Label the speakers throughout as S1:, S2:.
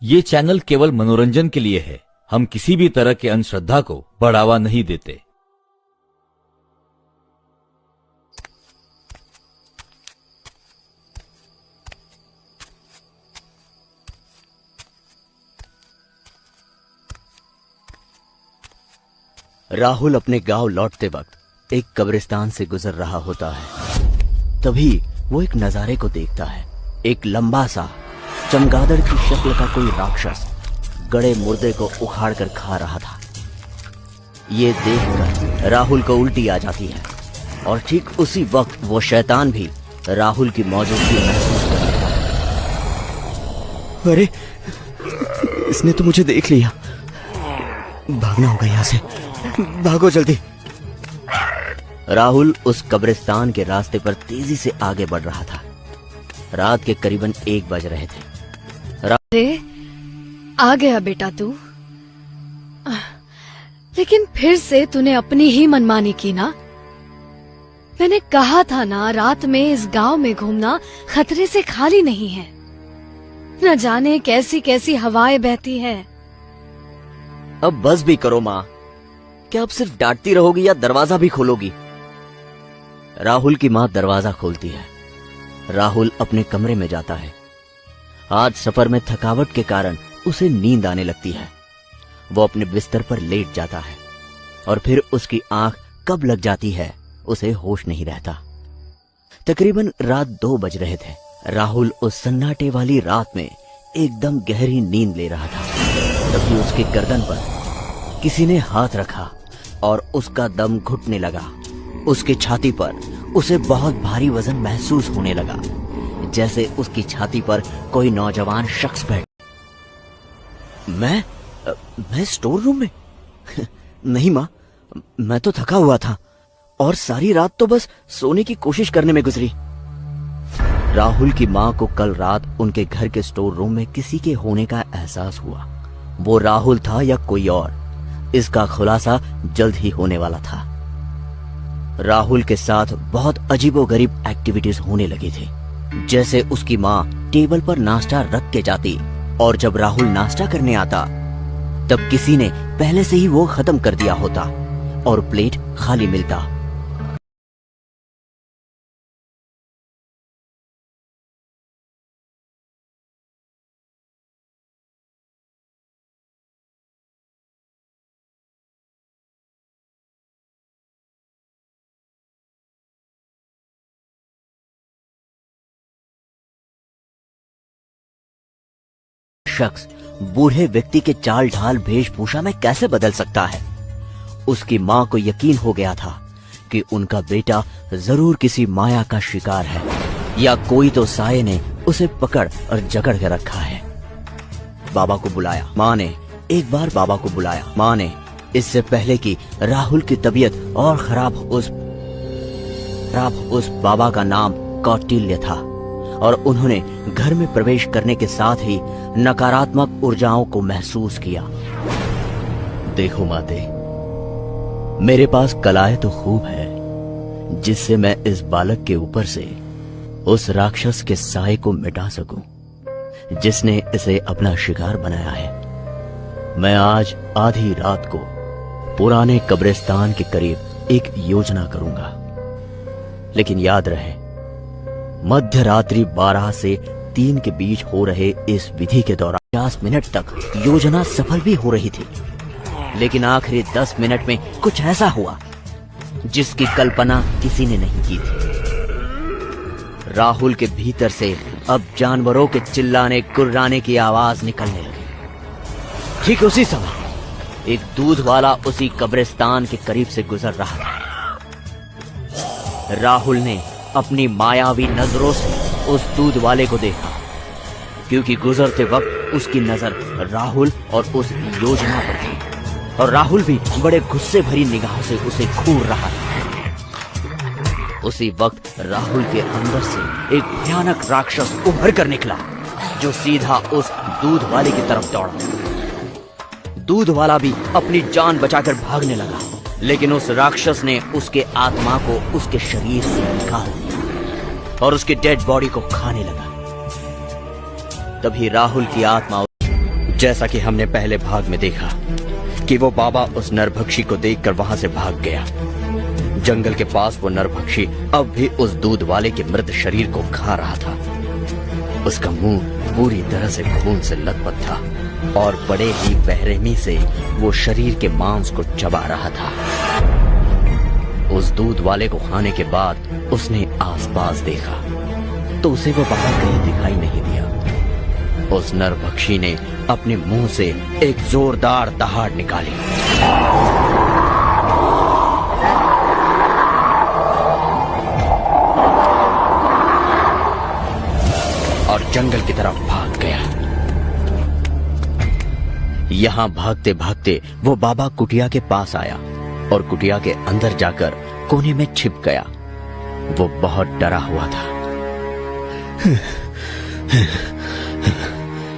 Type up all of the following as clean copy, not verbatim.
S1: ये चैनल केवल मनोरंजन के लिए है। हम किसी भी तरह के अंधश्रद्धा को बढ़ावा नहीं देते।
S2: राहुल अपने गांव लौटते वक्त एक कब्रिस्तान से गुजर रहा होता है। तभी वो एक नजारे को देखता है। एक लंबा सा चमगादड़ की शक्ल का कोई राक्षस गड़े मुर्दे को उखाड़ कर खा रहा था। ये देखकर राहुल को उल्टी आ जाती है और ठीक उसी वक्त वो शैतान भी राहुल की मौजूदगी महसूस कर लेता है। अरे, इसने तो मुझे देख लिया। भागना होगा यहाँ से, भागो जल्दी। राहुल उस कब्रिस्तान के रास्ते पर तेजी से आगे बढ़ रहा था। रात के करीबन 1 बज रहे थे।
S3: अरे, आ गया बेटा तू। लेकिन फिर से तूने अपनी ही मनमानी की ना। मैंने कहा था ना, रात में इस गांव में घूमना खतरे से खाली नहीं है। न जाने कैसी कैसी हवाएं बहती हैं।
S2: अब बस भी करो माँ। क्या अब सिर्फ डांटती रहोगी या दरवाजा भी खोलोगी? राहुल की माँ दरवाजा खोलती है। राहुल अपने कमरे में जाता है। आज सफर में थकावट के कारण उसे नींद आने लगती है। वो अपने बिस्तर पर लेट जाता है और फिर उसकी आंख कब लग जाती है उसे होश नहीं रहता। तकरीबन रात 2 बज रहे थे। राहुल उस सन्नाटे वाली रात में एकदम गहरी नींद ले रहा था। तभी उसके गर्दन पर किसी ने हाथ रखा और उसका दम घुटने लगा। उसकी छाती पर उसे बहुत भारी वजन महसूस होने लगा, जैसे उसकी छाती पर कोई नौजवान शख्स बैठ। मैं स्टोर रूम में? नहीं माँ, मैं तो थका हुआ था और सारी रात तो बस सोने की कोशिश करने में गुजरी। राहुल की माँ को कल रात उनके घर के स्टोर रूम में किसी के होने का एहसास हुआ। वो राहुल था या कोई और, इसका खुलासा जल्द ही होने वाला था। राहुल के साथ बहुत अजीबोगरीब एक्टिविटीज होने लगी थी। जैसे उसकी माँ टेबल पर नाश्ता रख के जाती और जब राहुल नाश्ता करने आता तब किसी ने पहले से ही वो खत्म कर दिया होता और प्लेट खाली मिलता। शख्स बूढ़े व्यक्ति के चाल ढाल वेशभूषा में कैसे बदल सकता है? उसकी माँ को यकीन हो गया था कि उनका बेटा जरूर किसी माया का शिकार है या कोई तो साये ने उसे पकड़ और जकड़ के रखा है। बाबा को बुलाया। माँ ने एक बार बाबा को बुलाया। माँ ने इससे पहले कि राहुल की तबीयत और खराब उस बाबा का नाम कौटिल्य था और उन्होंने घर में प्रवेश करने के साथ ही नकारात्मक ऊर्जाओं को महसूस किया। देखो माते, मेरे पास कलाएं तो खूब है जिससे मैं इस बालक के ऊपर से उस राक्षस के साए को मिटा सकूं जिसने इसे अपना शिकार बनाया है। मैं आज आधी रात को पुराने कब्रिस्तान के करीब एक योजना करूंगा, लेकिन याद रहे मध्य रात्रि 12 से 3 के बीच हो रहे इस विधि के दौरान 50 मिनट तक योजना सफल भी हो रही थी, लेकिन आखिरी 10 मिनट में कुछ ऐसा हुआ जिसकी कल्पना किसी ने नहीं की थी। राहुल के भीतर से अब जानवरों के चिल्लाने कुर्राने की आवाज निकलने लगी। ठीक उसी समय एक दूध वाला उसी कब्रिस्तान के करीब से गुजर रहा था। राहुल ने अपनी मायावी नजरों से उस दूध वाले को देखा, क्योंकि गुजरते वक्त उसकी नजर राहुल और उस योजना पर थी और राहुल भी बड़े गुस्से भरी निगाहों से उसे घूर रहा था। उसी वक्त राहुल के अंदर से एक भयानक राक्षस उभर कर निकला जो सीधा उस दूध वाले की तरफ दौड़ा। दूध वाला भी अपनी जान बचाकर भागने लगा, लेकिन उस राक्षस ने उसके आत्मा को उसके शरीर से निकाल दिया और उसके डेड बॉडी को खाने लगा। तभी राहुल की आत्मा जैसा कि हमने पहले भाग में देखा कि वो बाबा उस नरभक्षी को देखकर वहां से भाग गया। जंगल के पास वो नरभक्षी अब भी उस दूध वाले के मृत शरीर को खा रहा था। उसका मुंह पूरी तरह से खून से लथपथ था और बड़े ही बेरहमी से वो शरीर के मांस को चबा रहा था। उस दूध वाले को खाने के बाद उसने आसपास देखा तो उसे वो बाबा कहीं दिखाई नहीं दिया। उस नरभक्षी ने अपने मुंह से एक जोरदार दहाड़ निकाली और जंगल की तरफ भाग गया। यहां भागते भागते वो बाबा कुटिया के पास आया और कुटिया के अंदर जाकर कोने में छिप गया। वो बहुत डरा हुआ था।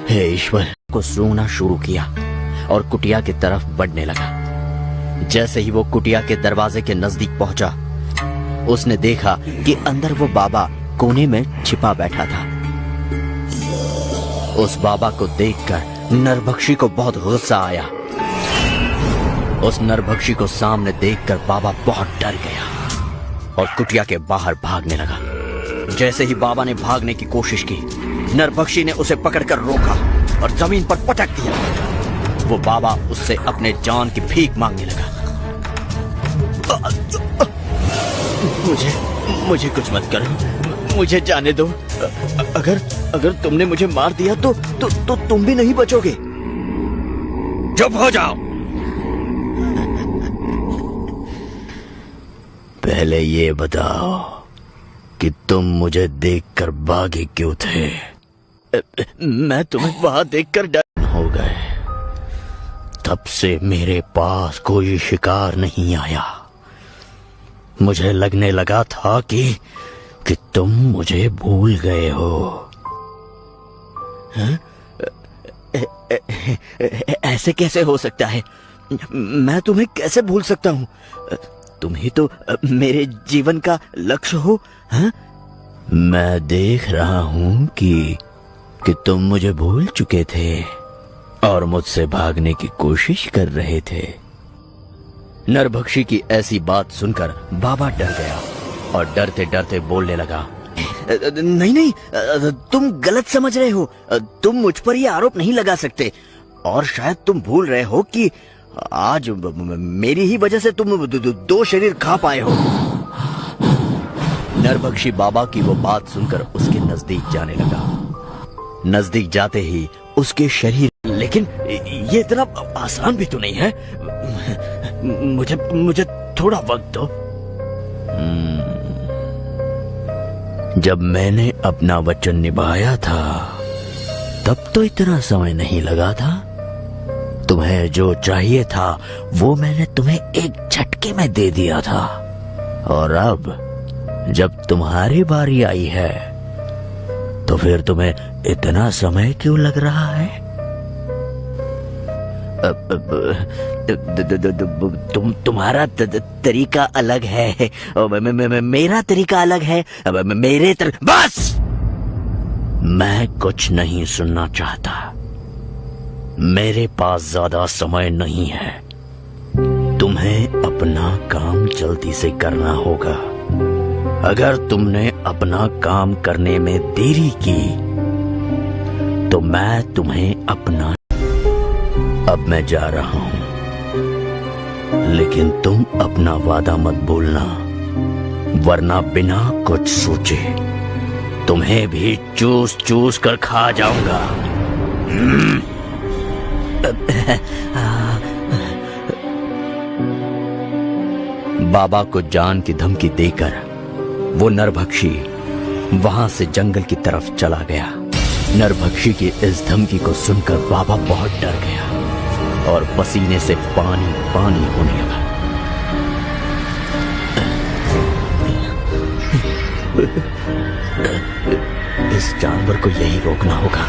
S2: हे ईश्वर को सूंघना शुरू किया और कुटिया की तरफ बढ़ने लगा। जैसे ही वो कुटिया के दरवाजे के नजदीक पहुंचा, उसने देखा कि अंदर वो बाबा कोने में छिपा बैठा था। उस बाबा को देखकर नरभक्षी को बहुत गुस्सा आया। उस नरभक्षी को सामने देखकर बाबा बहुत डर गया और कुटिया के बाहर भागने लगा। जैसे ही बाबा ने भागने की कोशिश की, नरभक्षी ने उसे पकड़कर रोका और जमीन पर पटक दिया। वो बाबा उससे अपने जान की भीख मांगने लगा। मुझे कुछ मत करो, मुझे जाने दो। अगर तुमने मुझे मार दिया तो तुम भी नहीं बचोगे। चुप हो जाओ। पहले ये बताओ कि तुम मुझे देखकर भागे क्यों थे? मैं तुम्हें वहां देखकर डर हो गए। तब से मेरे पास कोई शिकार नहीं आया। मुझे लगने लगा था कि तुम मुझे भूल गए हो। ऐसे कैसे हो सकता है? मैं तुम्हें कैसे भूल सकता हूँ? तुम ही तो मेरे जीवन का लक्ष्य हो। हाँ? मैं देख रहा हूँ कि तुम मुझे भूल चुके थे और मुझसे भागने की कोशिश कर रहे थे। नरभक्षी की ऐसी बात सुनकर बाबा डर गया और डरते डरते बोलने लगा, नहीं, तुम गलत समझ रहे हो। तुम मुझ पर ये आरोप नहीं लगा सकते और शायद तुम भूल रहे हो कि आज मेरी ही वजह से तुम दो शरीर खा पाए हो। नरभक्षी बाबा की वो बात सुनकर उसके नजदीक जाने लगा। नजदीक जाते ही उसके शरीर, लेकिन ये इतना आसान भी तो नहीं है। मुझे थोड़ा वक्त दो। जब मैंने अपना वचन निभाया था तब तो इतना समय नहीं लगा था। तुम्हें जो चाहिए था वो मैंने तुम्हें एक झटके में दे दिया था और अब जब तुम्हारी बारी आई है तो फिर तुम्हें इतना समय क्यों लग रहा है? तुम्हारा तरीका अलग है, मेरा तरीका अलग है। बस! मैं कुछ नहीं सुनना चाहता। मेरे पास ज्यादा समय नहीं है। तुम्हें अपना काम जल्दी से करना होगा। अगर तुमने अपना काम करने में देरी की तो मैं तुम्हें अपना। अब मैं जा रहा हूं, लेकिन तुम अपना वादा मत भूलना, वरना बिना कुछ सोचे तुम्हें भी चूस चूस कर खा जाऊंगा। बाबा को जान की धमकी देकर वो नरभक्षी वहां से जंगल की तरफ चला गया। नरभक्षी की इस धमकी को सुनकर बाबा बहुत डर गया और पसीने से पानी पानी होने लगा। इस जानवर को यही रोकना होगा।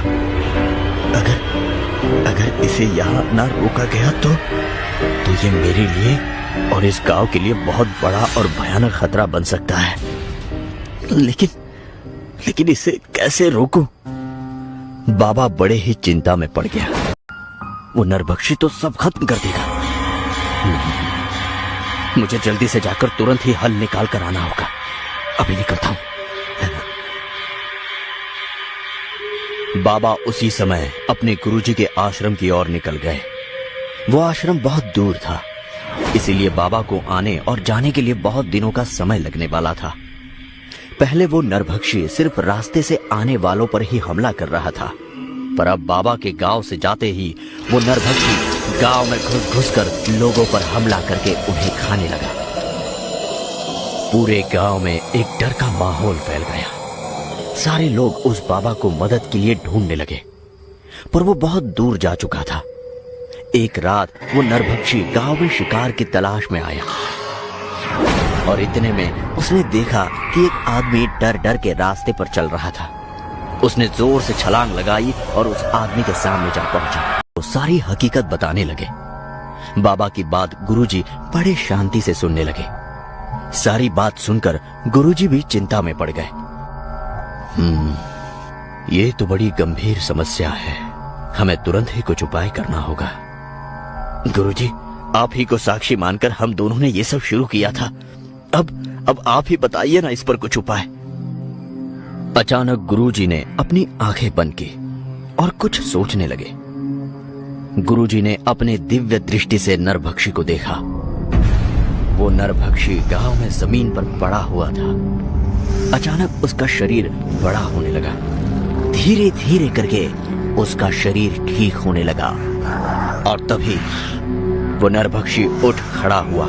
S2: अगर इसे यहाँ ना रोका गया तो ये मेरे लिए और इस गांव के लिए बहुत बड़ा और भयानक खतरा बन सकता है। लेकिन इसे कैसे रोकूं? बाबा बड़े ही चिंता में पड़ गया। वो नरभक्षी तो सब खत्म कर देगा। नहीं, मुझे जल्दी से जाकर तुरंत ही हल निकाल कर आना होगा। अभी निकलता हूं। बाबा उसी समय अपने गुरुजी के आश्रम की ओर निकल गए। वो आश्रम बहुत दूर था, इसीलिए बाबा को आने और जाने के लिए बहुत दिनों का समय लगने वाला था। पहले वो नरभक्षी सिर्फ रास्ते से आने वालों पर ही हमला कर रहा था, पर अब बाबा के गांव से जाते ही वो नरभक्षी गांव में घुस घुस कर लोगों पर हमला करके उन्हें खाने लगा। पूरे गांव में एक डर का माहौल फैल गया। सारे लोग उस बाबा को मदद के लिए ढूंढने लगे, पर वो बहुत दूर जा चुका था। एक रात वो नरभक्षी गांव में शिकार की तलाश में आया और इतने में उसने देखा कि एक आदमी डर डर के रास्ते पर चल रहा था। उसने जोर से छलांग लगाई और उस आदमी के सामने जा पहुंचा। वो सारी हकीकत बताने लगे। बाबा की बात गुरुजी बड़े शांति से सुनने लगे। सारी बात सुनकर गुरुजी भी चिंता में पड़ गए। ये तो बड़ी गंभीर समस्या है, हमें तुरंत ही कुछ उपाय करना होगा। गुरुजी, आप ही को साक्षी मानकर हम दोनों ने ये सब शुरू किया था। अब आप ही बताइए ना इस पर कुछ उपाय। अचानक गुरुजी ने अपनी आंखें बंद की और कुछ सोचने लगे। गुरुजी ने अपने दिव्य दृष्टि से नरभक्षी को देखा। वो नरभक्षी गांव में जमीन पर पड़ा हुआ था। अचानक उसका शरीर बड़ा होने लगा। धीरे धीरे करके उसका शरीर ठीक होने लगा और तभी वो नरभक्षी उठ खड़ा हुआ।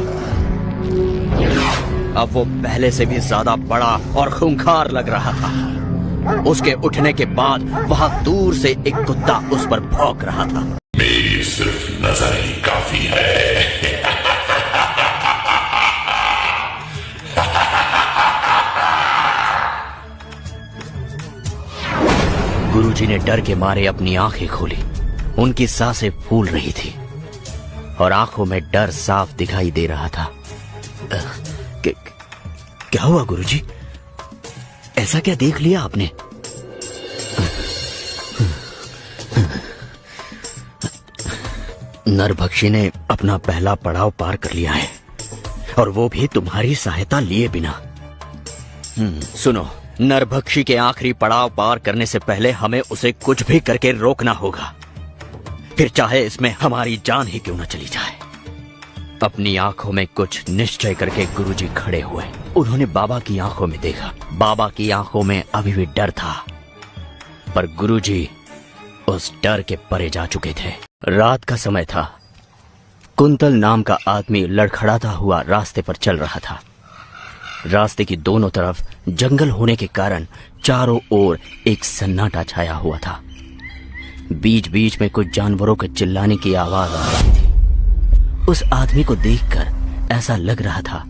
S2: अब वो पहले से भी ज्यादा बड़ा और खूंखार लग रहा था। उसके उठने के बाद वहां दूर से एक कुत्ता उस पर भौंक रहा था।
S4: मेरी सिर्फ नजर ही काफी है।
S2: गुरुजी ने डर के मारे अपनी आंखें खोली। उनकी सांसें फूल रही थी और आंखों में डर साफ दिखाई दे रहा था। क्या हुआ गुरुजी? ऐसा क्या देख लिया आपने? नरभक्षी ने अपना पहला पड़ाव पार कर लिया है और वो भी तुम्हारी सहायता लिए बिना। सुनो, नरभक्षी के आखिरी पड़ाव पार करने से पहले हमें उसे कुछ भी करके रोकना होगा, फिर चाहे इसमें हमारी जान ही क्यों न चली जाए। अपनी आंखों में कुछ निश्चय करके गुरुजी खड़े हुए। उन्होंने बाबा की आंखों में देखा। बाबा की आंखों में अभी भी डर था, पर गुरुजी उस डर के परे जा चुके थे। रात का समय था। कुंतल नाम का आदमी लड़खड़ाता हुआ रास्ते पर चल रहा था। रास्ते की दोनों तरफ जंगल होने के कारण चारों ओर एक सन्नाटा छाया हुआ था। बीच बीच में कुछ जानवरों के चिल्लाने की आवाज आ रही थी। उस आदमी को देखकर ऐसा लग रहा था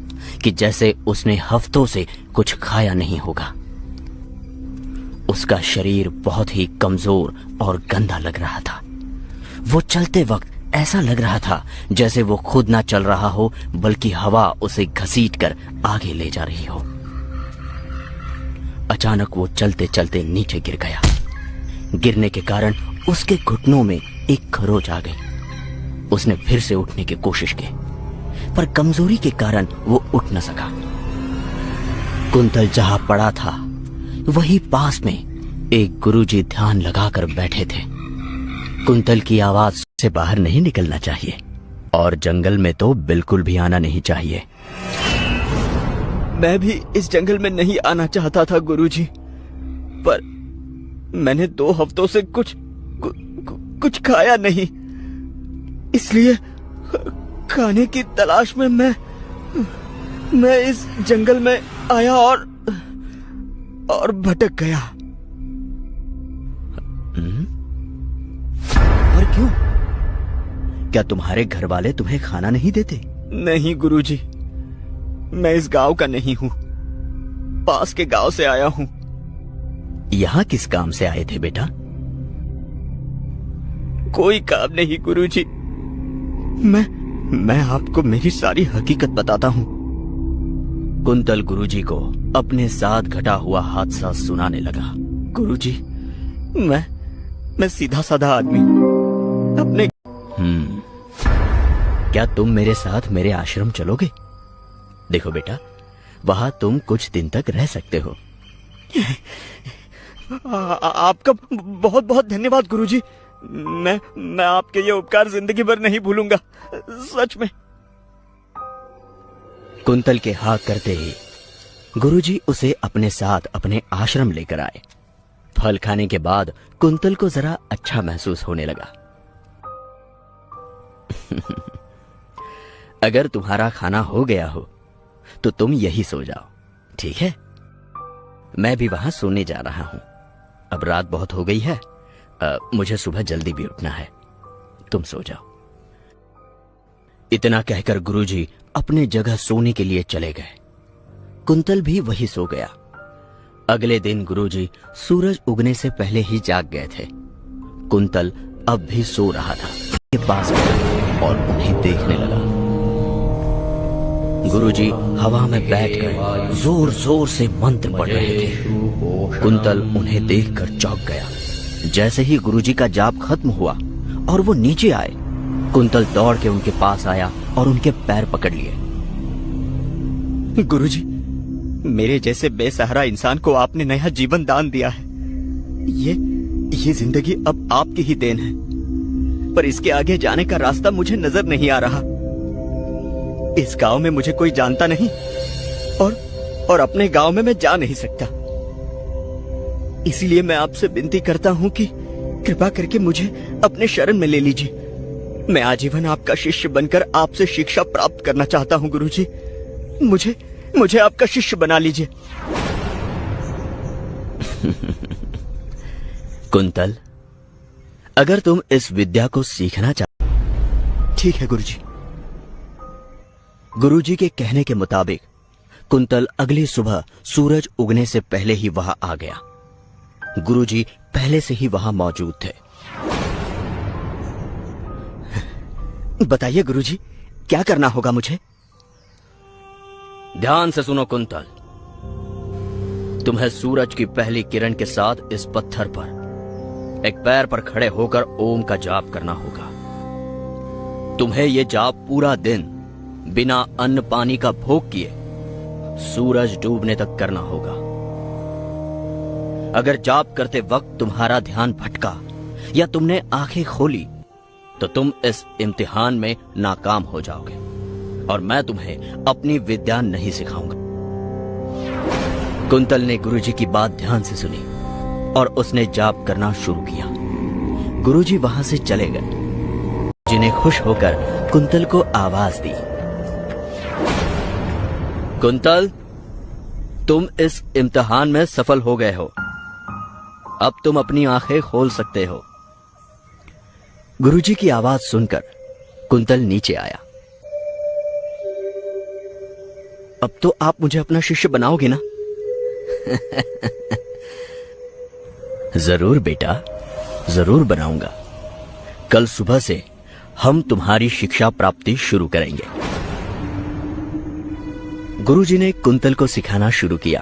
S2: कि जैसे उसने हफ्तों से कुछ खाया नहीं होगा। उसका शरीर बहुत ही कमजोर और गंदा लग रहा था। वो चलते वक्त ऐसा लग रहा था जैसे वो खुद ना चल रहा हो, बल्कि हवा उसे घसीटकर आगे ले जा रही हो। अचानक वो चलते चलते नीचे गिर गया। गिरने के कारण उसके घुटनों में एक खरोच आ गई। उसने फिर से उठने की कोशिश की, पर कमजोरी के कारण वो उठ न सका। कुंतल जहां पड़ा था वहीं पास में एक गुरुजी ध्यान लगाकर बैठे थे। कुंतल की आवाज से बाहर नहीं निकलना चाहिए और जंगल में तो बिल्कुल भी आना नहीं चाहिए।
S5: मैं भी इस जंगल में नहीं आना चाहता था गुरुजी, पर मैंने 2 हफ्तों से कुछ खाया नहीं, इसलिए खाने की तलाश में मैं इस जंगल में आया और भटक गया।
S2: और क्यों? क्या तुम्हारे घर वाले तुम्हें खाना नहीं देते?
S5: नहीं गुरुजी, मैं इस गांव का नहीं हूँ, पास के गांव से आया हूँ।
S2: यहाँ किस काम से आए थे बेटा?
S5: कोई काम नहीं गुरुजी, मैं आपको मेरी सारी हकीकत बताता हूँ।
S2: कुंतल गुरुजी को अपने साथ घटा हुआ हादसा सुनाने लगा।
S5: गुरुजी, मैं सीधा साधा आदमी अपने
S2: क्या तुम मेरे साथ मेरे आश्रम चलोगे? देखो बेटा, वहां तुम कुछ दिन तक रह सकते हो।
S5: आपका बहुत बहुत धन्यवाद गुरुजी। मैं आपके ये उपकार जिंदगी भर नहीं भूलूंगा, सच में।
S2: कुंतल के हाँ करते ही गुरुजी उसे अपने साथ अपने आश्रम लेकर आए। फल खाने के बाद कुंतल को जरा अच्छा महसूस होने लगा। अगर तुम्हारा खाना हो गया हो तो तुम यही सो जाओ, ठीक है? मैं भी वहां सोने जा रहा हूं। अब रात बहुत हो गई है, मुझे सुबह जल्दी भी उठना है। तुम सो जाओ। इतना कहकर गुरुजी अपने जगह सोने के लिए चले गए। कुंतल भी वही सो गया। अगले दिन गुरुजी सूरज उगने से पहले ही जाग गए थे। कुंतल अब भी सो रहा था। के पास गया और उन्हें देखने लगा। गुरुजी हवा में बैठकर जोर जोर से मंत्र पढ़ रहे थे। कुंतल उन्हें देखकर चौंक गया। जैसे ही गुरुजी का जाप खत्म हुआ और वो नीचे आए, कुंतल दौड़ के उनके पास आया और उनके पैर पकड़ लिए।
S5: गुरुजी, मेरे जैसे बेसहारा इंसान को आपने नया जीवन दान दिया है। ये जिंदगी अब आपकी ही देन है, पर इसके आगे जाने का रास्ता मुझे नजर नहीं आ रहा। इस गांव में मुझे कोई जानता नहीं और अपने गांव में मैं जा नहीं सकता। इसीलिए मैं आपसे विनती करता हूं कि कृपा करके मुझे अपने शरण में ले लीजिए। मैं आजीवन आपका शिष्य बनकर आपसे शिक्षा प्राप्त करना चाहता हूं गुरुजी। मुझे आपका शिष्य बना लीजिए।
S2: कुंतल, अगर तुम इस विद्या को सीखना चाहते।
S5: ठीक है गुरुजी।
S2: गुरुजी के कहने के मुताबिक कुंतल अगली सुबह सूरज उगने से पहले ही वहां आ गया। गुरुजी पहले से ही वहां मौजूद थे।
S5: बताइए गुरुजी, क्या करना होगा मुझे?
S2: ध्यान से सुनो कुंतल। तुम्हें सूरज की पहली किरण के साथ इस पत्थर पर एक पैर पर खड़े होकर ओम का जाप करना होगा। तुम्हें यह जाप पूरा दिन बिना अन्न पानी का भोग किए सूरज डूबने तक करना होगा। अगर जाप करते वक्त तुम्हारा ध्यान भटका या तुमने आंखें खोली तो तुम इस इम्तिहान में नाकाम हो जाओगे और मैं तुम्हें अपनी विद्या नहीं सिखाऊंगा। कुंतल ने गुरुजी की बात ध्यान से सुनी और उसने जाप करना शुरू किया। गुरुजी वहां से चले गए। जिन्हें खुश होकर कुंतल को आवाज दी, कुंतल, तुम इस इम्तिहान में सफल हो गए हो। अब तुम अपनी आंखें खोल सकते हो। गुरुजी की आवाज सुनकर कुंतल नीचे आया। अब तो आप मुझे अपना शिष्य बनाओगे ना? जरूर बेटा, जरूर बनाऊंगा। कल सुबह से हम तुम्हारी शिक्षा प्राप्ति शुरू करेंगे। गुरुजी ने कुंतल को सिखाना शुरू किया।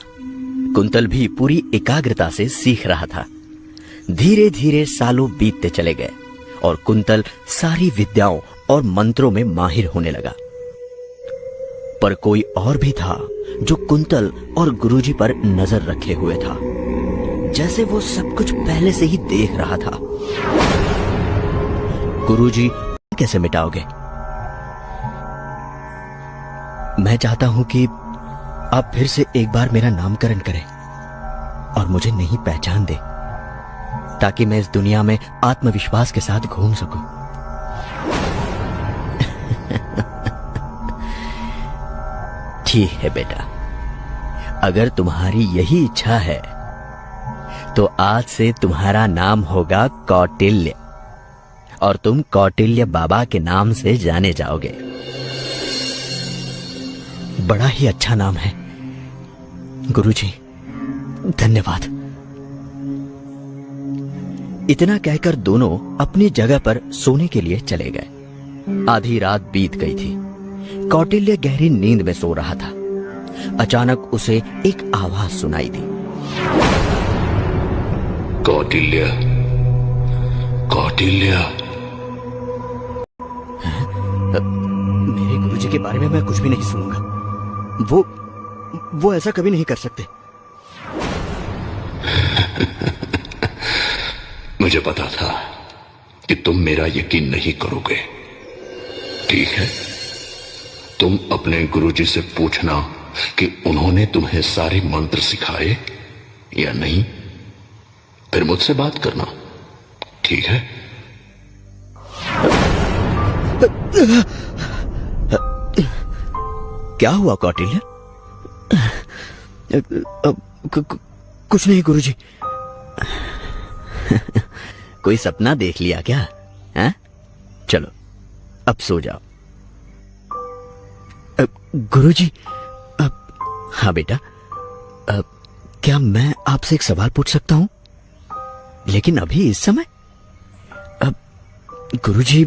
S2: कुंतल भी पूरी एकाग्रता से सीख रहा था। धीरे धीरे सालों बीतते चले गए और कुंतल सारी विद्याओं और मंत्रों में माहिर होने लगा। पर कोई और भी था जो कुंतल और गुरुजी पर नजर रखे हुए था, जैसे वो सब कुछ पहले से ही देख रहा था। गुरुजी, कैसे मिटाओगे? मैं चाहता हूं कि आप फिर से एक बार मेरा नामकरण करें और मुझे नहीं पहचान दे, ताकि मैं इस दुनिया में आत्मविश्वास के साथ घूम सकूं। ठीक है बेटा, अगर तुम्हारी यही इच्छा है तो आज से तुम्हारा नाम होगा कौटिल्य और तुम कौटिल्य बाबा के नाम से जाने जाओगे। बड़ा ही अच्छा नाम है गुरुजी, धन्यवाद। इतना कहकर दोनों अपनी जगह पर सोने के लिए चले गए। आधी रात बीत गई थी। कौटिल्य गहरी नींद में सो रहा था। अचानक उसे एक आवाज सुनाई दी।
S4: कौटिल्य, कौटिल्य।
S5: गुरुजी के बारे में मैं कुछ भी नहीं सुनूंगा। वो ऐसा कभी नहीं कर सकते।
S4: मुझे पता था कि तुम मेरा यकीन नहीं करोगे। ठीक है, तुम अपने गुरुजी से पूछना कि उन्होंने तुम्हें सारे मंत्र सिखाए या नहीं, फिर मुझसे बात करना। ठीक है?
S5: क्या हुआ कौटिल्य? कुछ नहीं गुरुजी। कोई सपना देख लिया क्या? हैं? चलो अब सो जाओ। गुरुजी, हाँ बेटा, क्या मैं आपसे एक सवाल पूछ सकता हूं? लेकिन अभी इस समय? गुरुजी,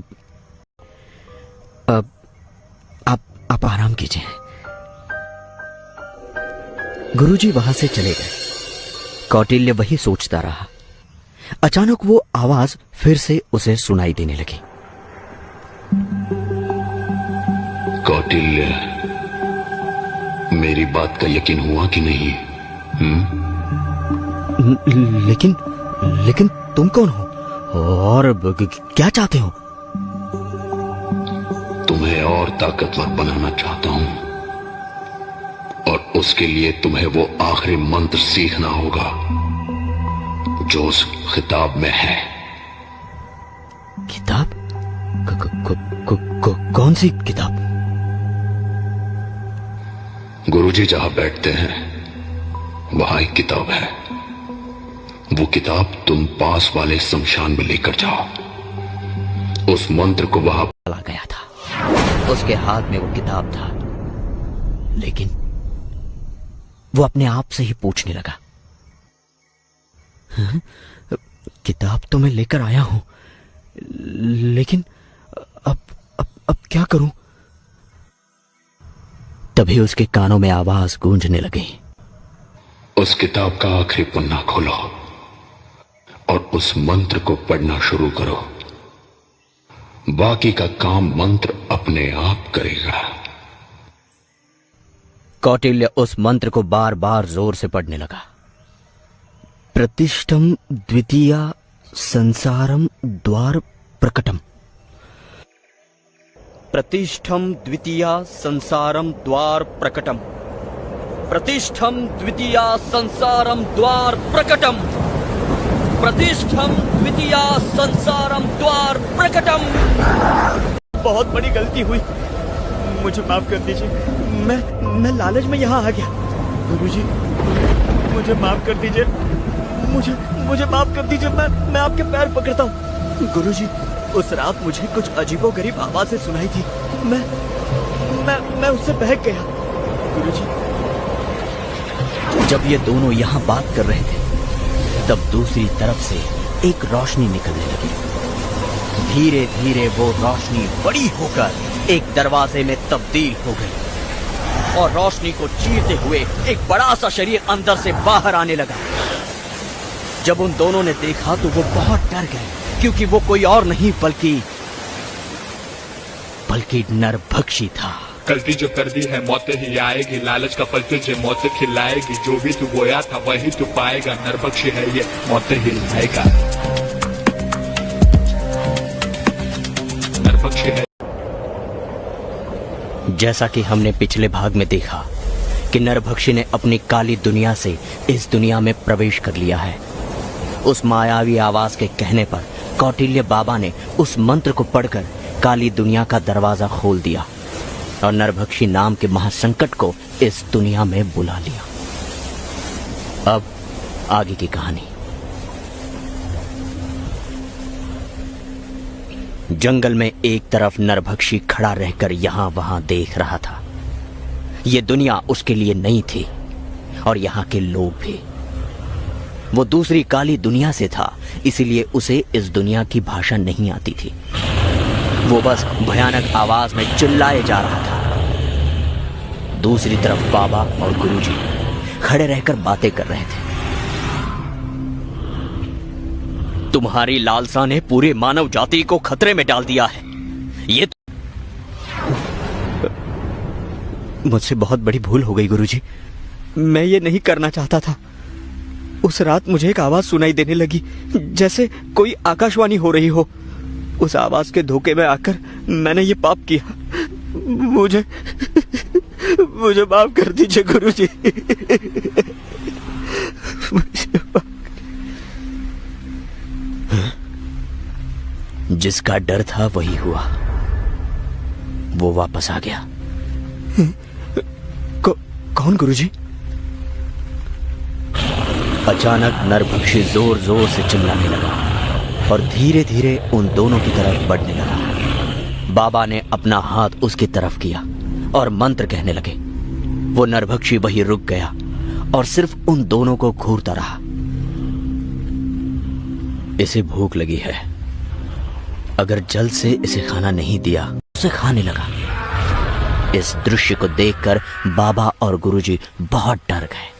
S5: आप आराम कीजिए। गुरुजी वहां से चले गए। कौटिल्य वही सोचता रहा। अचानक वो आवाज फिर से उसे सुनाई देने लगी।
S4: कौटिल्य, मेरी बात का यकीन हुआ कि नहीं?
S5: लेकिन तुम कौन हो और क्या चाहते हो?
S4: तुम्हें और ताकतवर बनाना चाहता हूं, और उसके लिए तुम्हें वो आखिरी मंत्र सीखना होगा जो उस किताब में है।
S5: किताब? कौन सी किताब?
S4: गुरुजी जहां बैठते हैं वहां एक किताब है। वो किताब तुम पास वाले शमशान में लेकर जाओ। उस मंत्र को वहां
S2: चला गया था। उसके हाथ में वो किताब था, लेकिन वो अपने आप से ही पूछने लगा,
S5: किताब तो मैं लेकर आया हूं, लेकिन अब क्या करूं?
S2: तभी उसके कानों में आवाज गूंजने लगी।
S4: उस किताब का आखिरी पन्ना खोलो और उस मंत्र को पढ़ना शुरू करो। बाकी का काम मंत्र अपने आप करेगा।
S2: कौटिल्य उस मंत्र को बार बार जोर से पढ़ने लगा।
S5: प्रतिष्ठम द्वितीया संसारम द्वार प्रकटम। प्रतिष्ठम द्वितीया संसारम द्वार प्रकटम। प्रतिष्ठम द्वितीया संसारम द्वार प्रकटम। प्रतिष्ठम द्वितीया संसारम द्वार प्रकटम। बहुत बड़ी गलती हुई, मुझे माफ कर दीजिए। मैं लालच में यहाँ आ गया। गुरुजी, मुझे माफ कर दीजिए। मुझे माफ कर दीजिए। मैं आपके पैर पकड़ता हूँ। गुरुजी, उस रात मुझे कुछ अजीबोगरीब आवाजें सुनाई थी। मैं उससे बहक गया। गुरुजी,
S2: जब ये दोनों यहां बात कर रहे थे, तब दूसरी तरफ से एक रोशनी निकलने लगी। धीरे धीरे वो रोशनी बड़ी होकर एक दरवाजे में तब्दील हो गई और रोशनी को चीरते हुए एक बड़ा सा शरीर अंदर से बाहर आने लगा। जब उन दोनों ने देखा तो वो बहुत डर गए, क्योंकि वो कोई और नहीं बल्कि नरभक्षी था।
S6: गलती जो कर दी है मौत ही आएगी, लालच का फल तुझे मौत खिलाएगी। जो भी तू बोया था वही तू पाएगा, नरभक्षी है ये मौत ही लाएगा। नरभक्षी है।
S2: जैसा कि हमने पिछले भाग में देखा कि नरभक्षी ने अपनी काली दुनिया से इस दुनिया में प्रवेश कर लिया है। उस मायावी आवाज के कहने पर कौटिल्य बाबा ने उस मंत्र को पढ़कर काली दुनिया का दरवाजा खोल दिया और नरभक्षी नाम के महासंकट को इस दुनिया में बुला लिया। अब आगे की कहानी। जंगल में एक तरफ नरभक्षी खड़ा रहकर यहां वहां देख रहा था। यह दुनिया उसके लिए नई थी और यहां के लोग भी। वो दूसरी काली दुनिया से था, इसीलिए उसे इस दुनिया की भाषा नहीं आती थी। वो बस भयानक आवाज में चिल्लाए जा रहा था। दूसरी तरफ बाबा और गुरुजी खड़े रहकर बातें कर रहे थे। तुम्हारी लालसा ने पूरे मानव जाति को खतरे में डाल दिया है। ये
S5: मुझसे बहुत बड़ी भूल हो गई गुरुजी। मैं ये नहीं करना चाहता था। उस रात मुझे एक आवाज सुनाई देने लगी, जैसे कोई आकाशवाणी हो रही हो। उस आवाज के धोखे में आकर मैंने ये पाप किया। मुझे मुझे माफ कर दीजिए गुरुजी।
S2: जिसका डर था वही हुआ, वो वापस आ गया।
S5: कौन गुरुजी?
S2: अचानक नरभक्षी जोर जोर से चिल्लाने लगा और धीरे धीरे उन दोनों की तरफ बढ़ने लगा। बाबा ने अपना हाथ उसकी तरफ किया और मंत्र कहने लगे। वो नरभक्षी वहीं रुक गया और सिर्फ उन दोनों को घूरता रहा। इसे भूख लगी है, अगर जल्द से इसे खाना नहीं दिया उसे खाने लगा। इस दृश्य को देखकर बाबा और गुरुजी बहुत डर गए।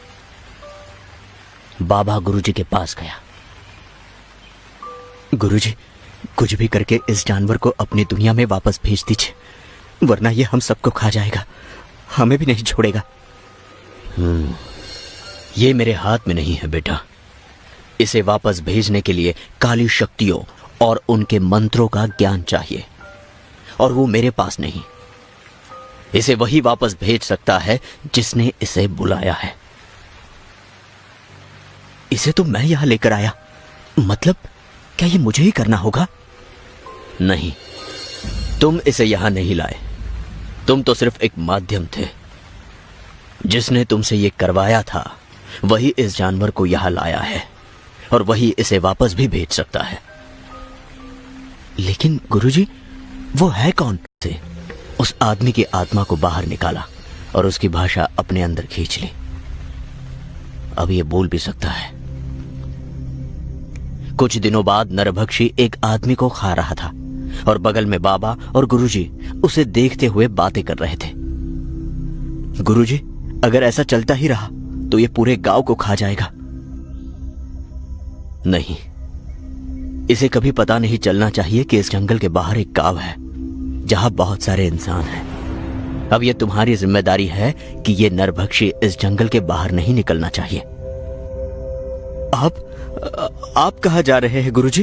S2: बाबा गुरुजी के पास गया। गुरुजी, कुछ भी करके इस जानवर को अपनी दुनिया में वापस भेज दीजिए, वरना ये हम सबको खा जाएगा, हमें भी नहीं छोड़ेगा। ये मेरे हाथ में नहीं है बेटा। इसे वापस भेजने के लिए काली शक्तियों और उनके मंत्रों का ज्ञान चाहिए, और वो मेरे पास नहीं। इसे वही वापस भेज सकता है जिसने इसे बुलाया है। इसे तो मैं यहां लेकर आया, मतलब क्या ये मुझे ही करना होगा? नहीं, तुम इसे यहां नहीं लाए। तुम तो सिर्फ एक माध्यम थे। जिसने तुमसे ये करवाया था वही इस जानवर को यहां लाया है, और वही इसे वापस भी भेज सकता है। लेकिन गुरुजी, वो है कौन? से उस आदमी की आत्मा को बाहर निकाला और उसकी भाषा अपने अंदर खींच ली। अब ये बोल भी सकता है। कुछ दिनों बाद नरभक्षी एक आदमी को खा रहा था और बगल में बाबा और गुरुजी उसे देखते हुए बातें कर रहे थे। गुरुजी, अगर ऐसा चलता ही रहा तो ये पूरे गांव को खा जाएगा। नहीं, इसे कभी पता नहीं चलना चाहिए कि इस जंगल के बाहर एक गांव है जहां बहुत सारे इंसान हैं। अब यह तुम्हारी जिम्मेदारी है कि ये नरभक्षी इस जंगल के बाहर नहीं निकलना चाहिए।
S5: आप कहां जा रहे हैं गुरुजी?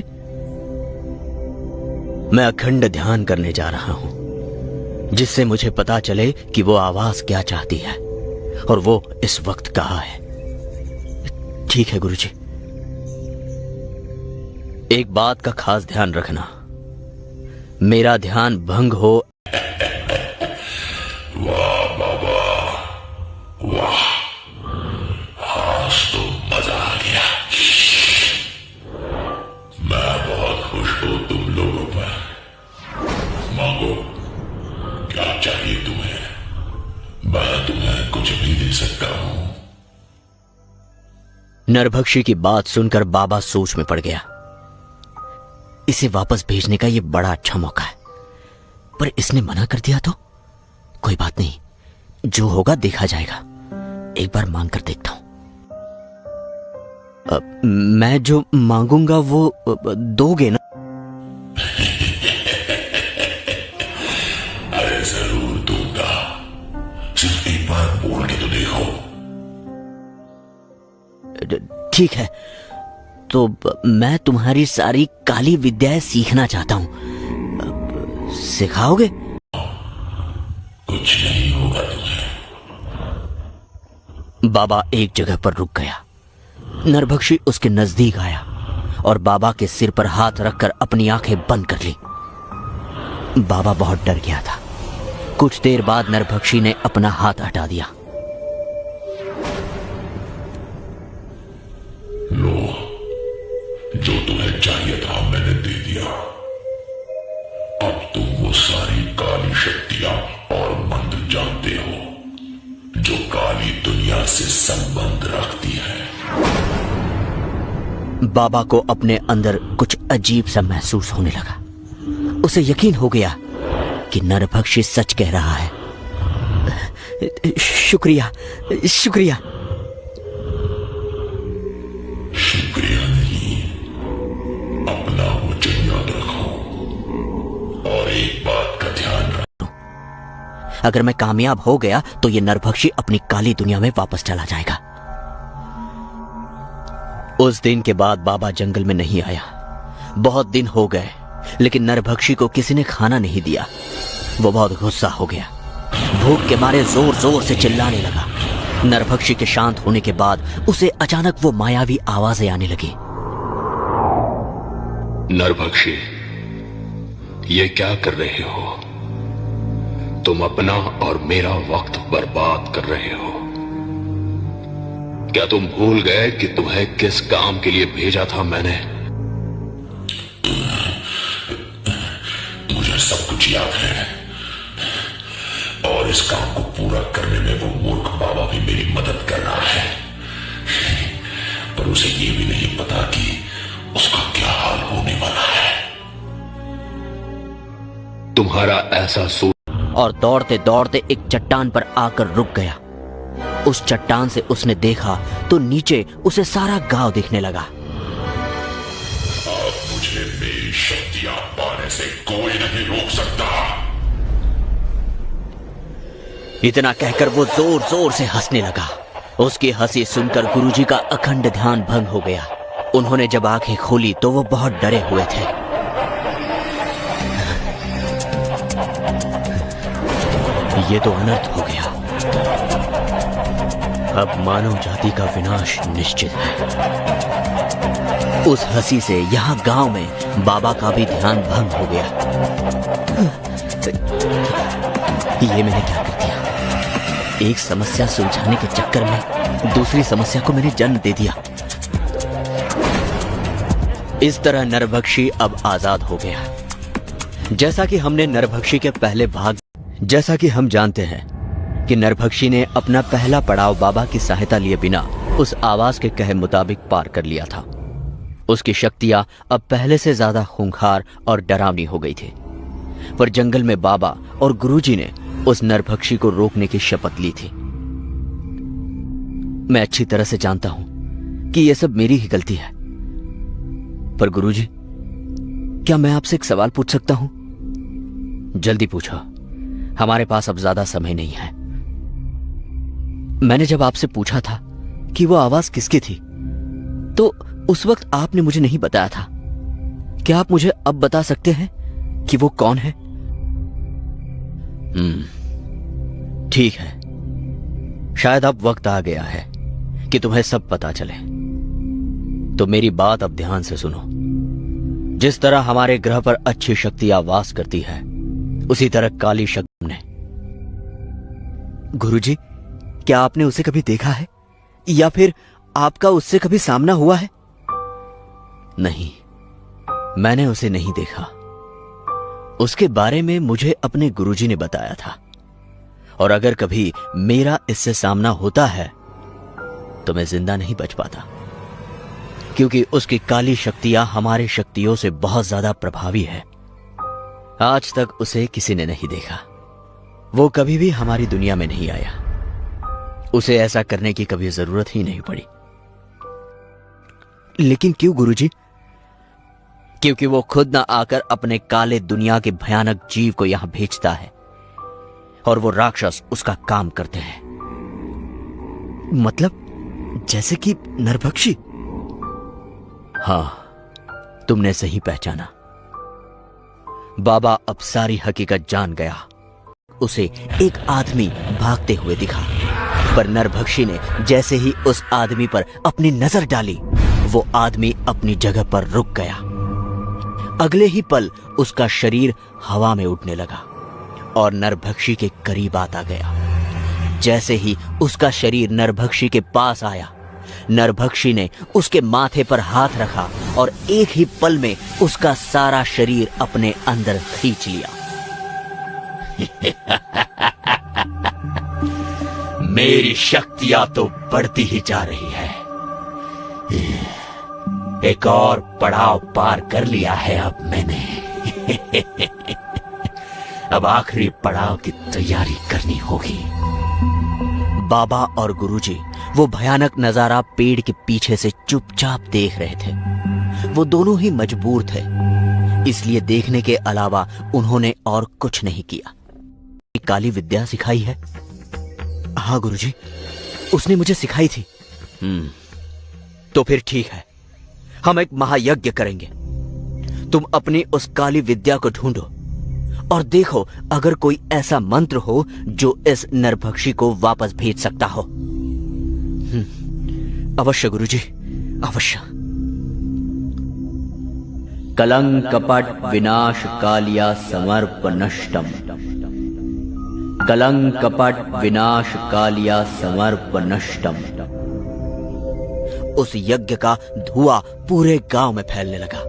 S2: मैं अखंड ध्यान करने जा रहा हूं, जिससे मुझे पता चले कि वो आवाज क्या चाहती है और वो इस वक्त कहां है।
S5: ठीक है गुरुजी।
S2: एक बात का खास ध्यान रखना, मेरा ध्यान भंग हो।
S4: वाह बाबा, वाह, आज तो मजा आ गया। मैं बहुत खुश हूं तुम लोगों पर। मांगो, क्या चाहिए तुम्हें? मैं तुम्हें कुछ भी दे सकता हूं।
S2: नरभक्षी की बात सुनकर बाबा सोच में पड़ गया। इसे वापस भेजने का यह बड़ा अच्छा मौका है, पर इसने मना कर दिया तो? कोई बात नहीं, जो होगा देखा जाएगा। एक बार मांग कर देखता हूं। मैं जो मांगूंगा वो दोगे ना?
S4: अरे जरूर दूंगा, सिर्फ एक बार बोल के तो देखो।
S2: ठीक है, तो मैं तुम्हारी सारी काली विद्याएं सीखना चाहता हूं। सिखाओगे?
S4: कुछ नहीं होगा तुम्हें।
S2: बाबा एक जगह पर रुक गया। नरभक्षी उसके नजदीक आया और बाबा के सिर पर हाथ रखकर अपनी आंखें बंद कर ली। बाबा बहुत डर गया था। कुछ देर बाद नरभक्षी ने अपना हाथ हटा दिया।
S4: लो, जो तुम्हें चाहिए था मैंने दे दिया। अब तुम वो सारी काली शक्तियां और मंत्र जानते हो जो काली दुनिया से संबंध रखती है।
S2: बाबा को अपने अंदर कुछ अजीब सा महसूस होने लगा। उसे यकीन हो गया कि नरभक्षी सच कह रहा है। शुक्रिया, शुक्रिया।
S4: शुक्रिया नहीं, अपना वचन याद रखो और एक बात का ध्यान रखो।
S2: अगर मैं कामयाब हो गया तो ये नरभक्षी अपनी काली दुनिया में वापस चला जाएगा। उस दिन के बाद बाबा जंगल में नहीं आया। बहुत दिन हो गए, लेकिन नरभक्षी को किसी ने खाना नहीं दिया। वो बहुत गुस्सा हो गया, भूख के मारे जोर जोर से चिल्लाने लगा। नरभक्षी के शांत होने के बाद उसे अचानक वो मायावी आवाजें आने लगी।
S4: नरभक्षी, ये क्या कर रहे हो? तुम अपना और मेरा वक्त बर्बाद कर रहे हो। क्या तुम भूल गए कि तुम्हें किस काम के लिए भेजा था मैंने?
S7: मुझे सब कुछ याद है, और इस काम को पूरा करने में वो मूर्ख बाबा भी मेरी मदद कर रहा है, पर उसे ये भी नहीं पता कि उसका क्या हाल होने वाला है।
S4: तुम्हारा ऐसा सोच।
S2: और दौड़ते दौड़ते एक चट्टान पर आकर रुक गया। उस चट्टान से उसने देखा तो नीचे उसे सारा गांव दिखने लगा।
S7: अब मुझे मेरी शक्तियां पाने से कोई नहीं रोक सकता।
S2: इतना कहकर वो जोर जोर से हंसने लगा। उसकी हंसी सुनकर गुरुजी का अखंड ध्यान भंग हो गया। उन्होंने जब आंखें खोली तो वो बहुत डरे हुए थे। ये तो अनर्थ हो गया। अब मानव जाति का विनाश निश्चित है। उस हंसी से यहां गांव में बाबा का भी ध्यान भंग हो गया। ये मैंने क्या कर दिया? एक समस्या सुलझाने के चक्कर में दूसरी समस्या को मैंने जन्म दे दिया। इस तरह नरभक्षी अब आजाद हो गया। जैसा कि हमने नरभक्षी के पहले भाग जैसा कि हम जानते हैं कि नरभक्षी ने अपना पहला पड़ाव बाबा की सहायता लिए बिना उस आवाज के कहे मुताबिक पार कर लिया था। उसकी शक्तियां अब पहले से ज्यादा खूंखार और डरावनी हो गई थी। पर जंगल में बाबा और गुरुजी ने उस नरभक्षी को रोकने की शपथ ली थी। मैं अच्छी तरह से जानता हूं कि यह सब मेरी ही गलती है। पर गुरुजी, क्या मैं आपसे एक सवाल पूछ सकता हूं? जल्दी पूछो, हमारे पास अब ज्यादा समय नहीं है। मैंने जब आपसे पूछा था कि वो आवाज किसकी थी, तो उस वक्त आपने मुझे नहीं बताया था। क्या आप मुझे अब बता सकते हैं कि वो कौन है? ठीक है, शायद अब वक्त आ गया है कि तुम्हें सब पता चले। तो मेरी बात अब ध्यान से सुनो। जिस तरह हमारे ग्रह पर अच्छी शक्तियां वास करती है, उसी तरह काली शक्ति ने। गुरुजी, क्या आपने उसे कभी देखा है, या फिर आपका उससे कभी सामना हुआ है? नहीं, मैंने उसे नहीं देखा। उसके बारे में मुझे अपने गुरुजी ने बताया था, और अगर कभी मेरा इससे सामना होता है तो मैं जिंदा नहीं बच पाता, क्योंकि उसकी काली शक्तियां हमारी शक्तियों से बहुत ज्यादा प्रभावी है। आज तक उसे किसी ने नहीं देखा। वो कभी भी हमारी दुनिया में नहीं आया। उसे ऐसा करने की कभी जरूरत ही नहीं पड़ी। लेकिन क्यों गुरुजी? क्योंकि वो खुद ना आकर अपने काले दुनिया के भयानक जीव को यहां भेजता है, और वो राक्षस उसका काम करते हैं। मतलब जैसे कि नरभक्षी? हां, तुमने सही पहचाना। बाबा अब सारी हकीकत जान गया। उसे एक आदमी भागते हुए दिखा, पर नरभक्षी ने जैसे ही उस आदमी पर अपनी नजर डाली, वो आदमी अपनी जगह पर रुक गया। अगले ही पल उसका शरीर हवा में उड़ने लगा और नरभक्षी के करीब आता गया। जैसे ही उसका शरीर नरभक्षी के पास आया, नरभक्षी ने उसके माथे पर हाथ रखा और एक ही पल में उसका सारा शरीर अपने अंदर खींच लिया।
S7: मेरी शक्तियां तो बढ़ती ही जा रही है। एक और पड़ाव पार कर लिया है अब मैंने। अब आखिरी पड़ाव की तैयारी करनी होगी।
S2: बाबा और गुरुजी वो भयानक नजारा पेड़ के पीछे से चुपचाप देख रहे थे। वो दोनों ही मजबूर थे, इसलिए देखने के अलावा उन्होंने और कुछ नहीं किया। काली विद्या सिखाई है? हाँ गुरुजी, उसने मुझे सिखाई थी। तो फिर ठीक है, हम एक महायज्ञ करेंगे। तुम अपनी उस काली विद्या को ढूंढो और देखो अगर कोई ऐसा मंत्र हो जो इस नरभक्षी को वापस भेज सकता हो। अवश्य गुरुजी, अवश्य। कलंक कपट विनाश कालिया समर्प नष्टम, कलंक कपट विनाश कालिया समर्प नष्टम। उस यज्ञ का धुआं पूरे गांव में फैलने लगा।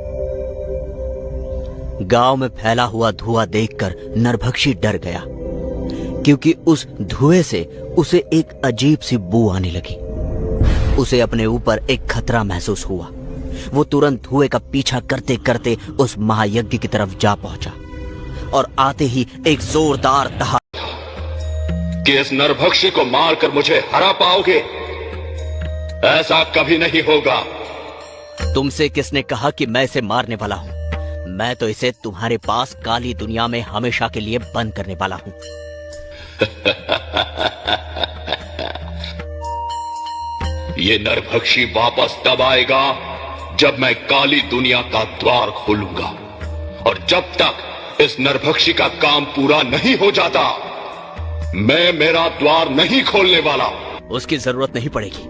S2: गांव में फैला हुआ धुआं देखकर नरभक्षी डर गया, क्योंकि उस धुएं से उसे एक अजीब सी बू आने लगी। उसे अपने ऊपर एक खतरा महसूस हुआ। वो तुरंत धुएं का पीछा करते करते उस महायज्ञ की तरफ जा पहुंचा और आते ही एक जोरदार दहाड़
S4: कि इस नरभक्षी को मारकर मुझे हरा पाओगे, ऐसा कभी नहीं होगा।
S2: तुमसे किसने कहा कि मैं इसे मारने वाला हूं? मैं तो इसे तुम्हारे पास काली दुनिया में हमेशा के लिए बंद करने वाला हूं।
S4: ये नरभक्षी वापस तब आएगा जब मैं काली दुनिया का द्वार खोलूंगा, और जब तक इस नरभक्षी का काम पूरा नहीं हो जाता, मैं मेरा द्वार नहीं खोलने वाला।
S2: उसकी जरूरत नहीं पड़ेगी,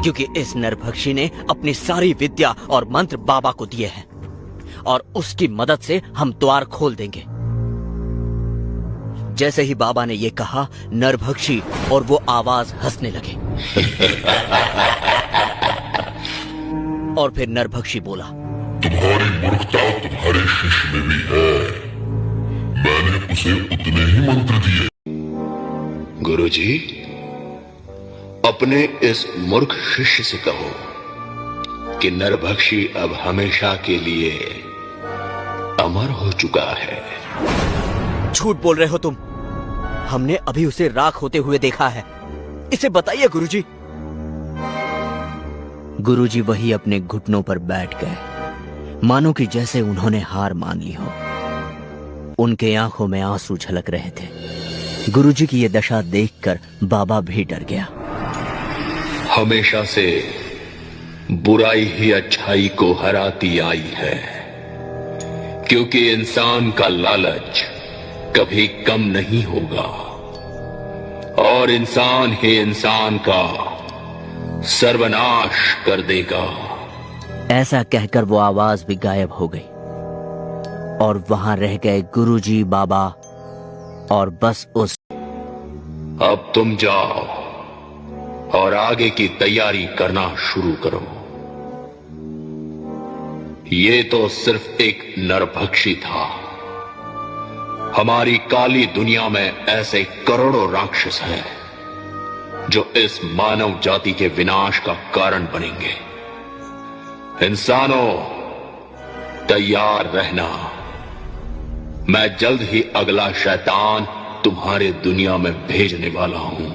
S2: क्योंकि इस नरभक्षी ने अपनी सारी विद्या और मंत्र बाबा को दिए हैं और उसकी मदद से हम द्वार खोल देंगे। जैसे ही बाबा ने यह कहा, नरभक्षी और वो आवाज हंसने लगे। और फिर नरभक्षी बोला,
S7: तुम्हारी मूर्खता तुम्हारे शिष्य में भी है। मैंने उसे उतने ही मंत्र दिए।
S4: गुरुजी, अपने इस मूर्ख शिष्य से कहो कि नरभक्षी अब हमेशा के लिए अमर हो चुका है।
S2: झूठ बोल रहे हो तुम। हमने अभी उसे राख होते हुए देखा है। इसे बताइए गुरुजी। गुरुजी वही अपने घुटनों पर बैठ गए, मानो कि जैसे उन्होंने हार मान ली हो। उनके आंखों में आंसू झलक रहे थे। गुरुजी की यह दशा देखकर बाबा भी डर गया।
S4: हमेशा से बुराई ही अच्छाई को हराती आई है, क्योंकि इंसान का लालच कभी कम नहीं होगा और इंसान ही इंसान का सर्वनाश कर देगा।
S2: ऐसा कहकर वो आवाज भी गायब हो गई और वहां रह गए गुरुजी, बाबा और बस उस।
S4: अब तुम जाओ और आगे की तैयारी करना शुरू करो। ये तो सिर्फ एक नरभक्षी था। हमारी काली दुनिया में ऐसे करोड़ों राक्षस हैं जो इस मानव जाति के विनाश का कारण बनेंगे। इंसानों, तैयार रहना। मैं जल्द ही अगला शैतान तुम्हारे दुनिया में भेजने वाला हूं।